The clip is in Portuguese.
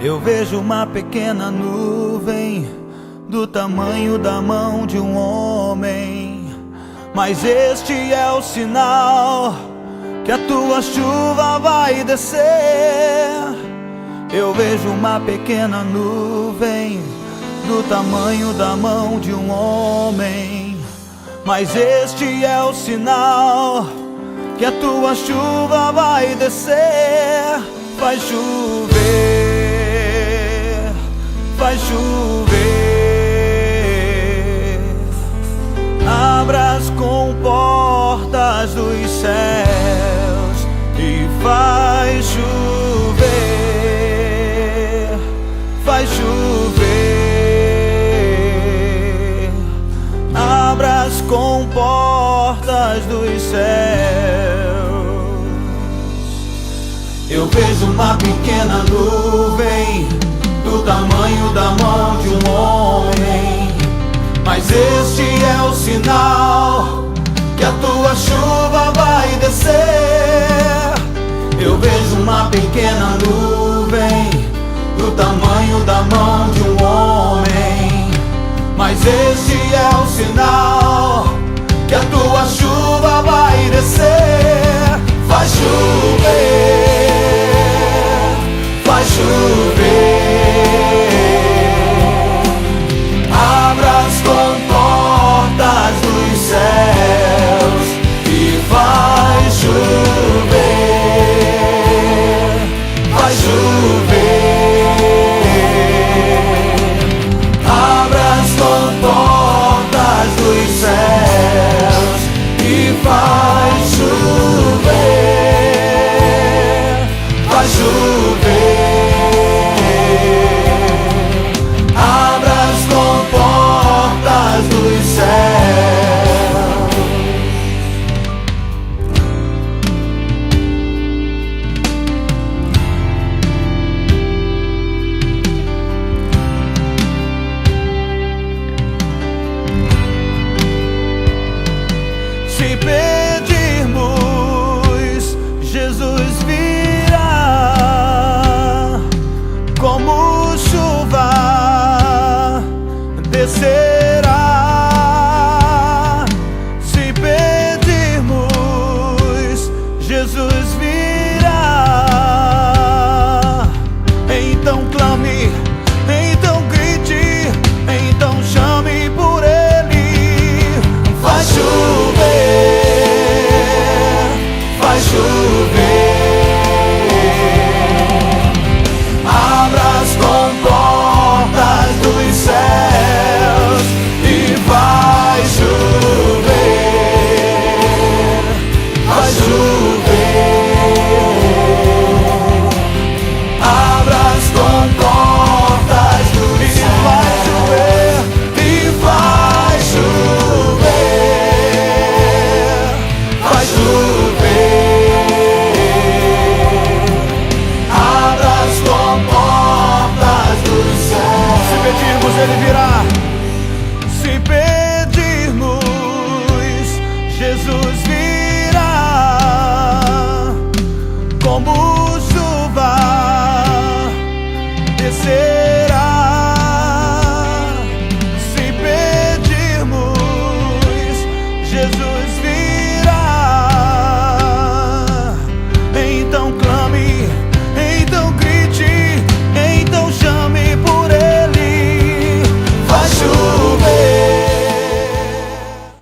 Eu vejo uma pequena nuvem do tamanho da mão de um homem, mas este é o sinal que a tua chuva vai descer. Eu vejo uma pequena nuvem do tamanho da mão de um homem, mas este é o sinal que a tua chuva vai descer. Vai chover, vai chover. Abra as comportas dos céus e vai chover, vai chover. Abra as comportas dos céus. Eu vejo uma pequena nuvem do tamanho da mão de um homem, mas este é o sinal que a tua chuva vai descer. Eu vejo uma pequena nuvem do tamanho da mão de um homem, mas este é o sinal que a tua chuva vai descer. Vai chover, vai chover. Abra as comportas dos céus e vai chover, vai chover. Abra as comportas dos céus e vai chover, vai chover. Abra as comportas dos céus. Se pedirmos, Jesus virá como chuva, descerá.